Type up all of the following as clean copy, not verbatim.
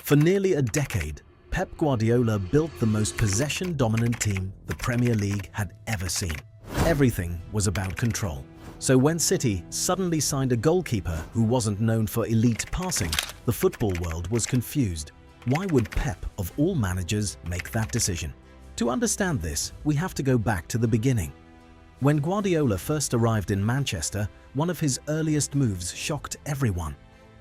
For nearly a decade, Pep Guardiola built the most possession-dominant team the Premier League had ever seen. Everything was about control. So when City suddenly signed a goalkeeper who wasn't known for elite passing, the football world was confused. Why would Pep, of all managers, make that decision? To understand this, we have to go back to the beginning. When Guardiola first arrived in Manchester, one of his earliest moves shocked everyone.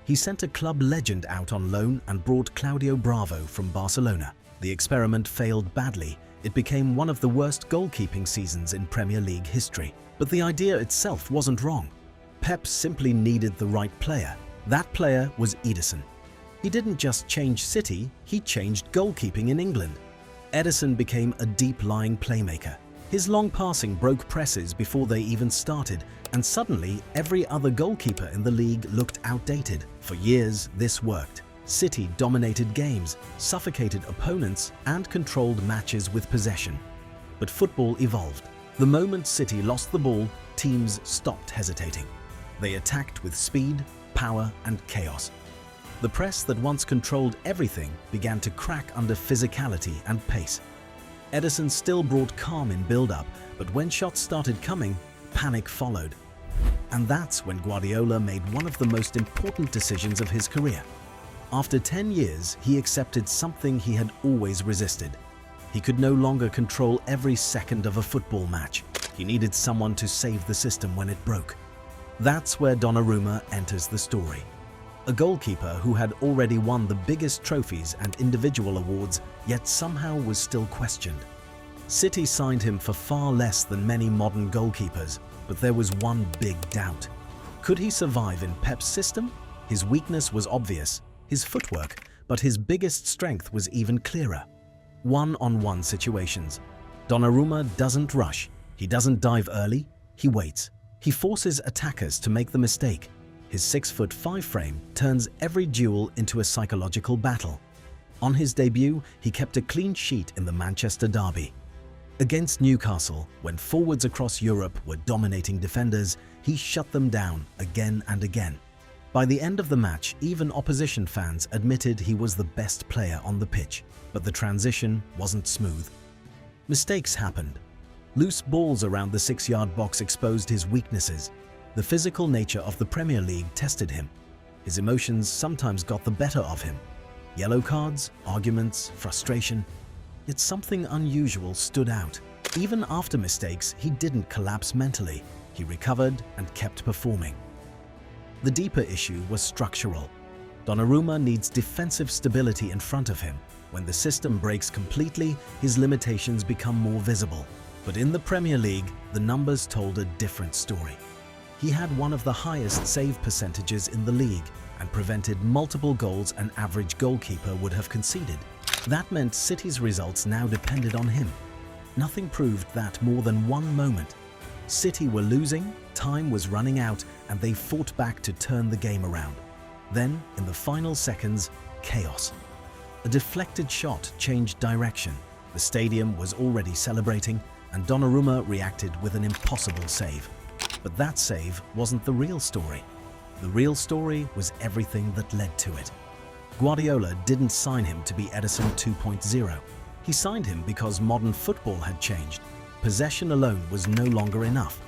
He sent a club legend out on loan and brought Claudio Bravo from Barcelona. The experiment failed badly. It became one of the worst goalkeeping seasons in Premier League history. But the idea itself wasn't wrong. Pep simply needed the right player. That player was Ederson. He didn't just change City, he changed goalkeeping in England. Ederson became a deep-lying playmaker. His long passing broke presses before they even started, and suddenly every other goalkeeper in the league looked outdated. For years, this worked. City dominated games, suffocated opponents, and controlled matches with possession. But football evolved. The moment City lost the ball, teams stopped hesitating. They attacked with speed, power, and chaos. The press that once controlled everything began to crack under physicality and pace. Ederson still brought calm in build-up, but when shots started coming, panic followed. And that's when Guardiola made one of the most important decisions of his career. After 10 years, he accepted something he had always resisted. He could no longer control every second of a football match. He needed someone to save the system when it broke. That's where Donnarumma enters the story. A goalkeeper who had already won the biggest trophies and individual awards, yet somehow was still questioned. City signed him for far less than many modern goalkeepers, but there was one big doubt. Could he survive in Pep's system? His weakness was obvious, his footwork, but his biggest strength was even clearer. One-on-one situations. Donnarumma doesn't rush. He doesn't dive early. He waits. He forces attackers to make the mistake. His 6'5" frame turns every duel into a psychological battle. On his debut, he kept a clean sheet in the Manchester derby. Against Newcastle, when forwards across Europe were dominating defenders, he shut them down again and again. By the end of the match, even opposition fans admitted he was the best player on the pitch, but the transition wasn't smooth. Mistakes happened. Loose balls around the 6-yard box exposed his weaknesses. The physical nature of the Premier League tested him. His emotions sometimes got the better of him. Yellow cards, arguments, frustration. Yet something unusual stood out. Even after mistakes, he didn't collapse mentally. He recovered and kept performing. The deeper issue was structural. Donnarumma needs defensive stability in front of him. When the system breaks completely, his limitations become more visible. But in the Premier League, the numbers told a different story. He had one of the highest save percentages in the league and prevented multiple goals an average goalkeeper would have conceded. That meant City's results now depended on him. Nothing proved that more than one moment. City were losing, time was running out, and they fought back to turn the game around. Then, in the final seconds, chaos. A deflected shot changed direction. The stadium was already celebrating, and Donnarumma reacted with an impossible save. But that save wasn't the real story. The real story was everything that led to it. Guardiola didn't sign him to be Ederson 2.0. He signed him because modern football had changed. Possession alone was no longer enough.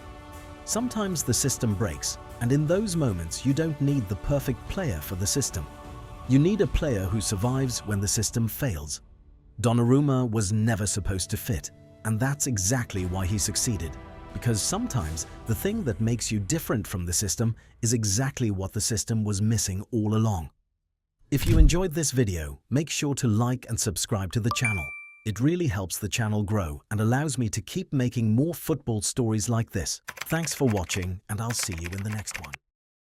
Sometimes the system breaks, and in those moments you don't need the perfect player for the system. You need a player who survives when the system fails. Donnarumma was never supposed to fit, and that's exactly why he succeeded. Because sometimes the thing that makes you different from the system is exactly what the system was missing all along. If you enjoyed this video, make sure to like and subscribe to the channel. It really helps the channel grow and allows me to keep making more football stories like this. Thanks for watching, and I'll see you in the next one.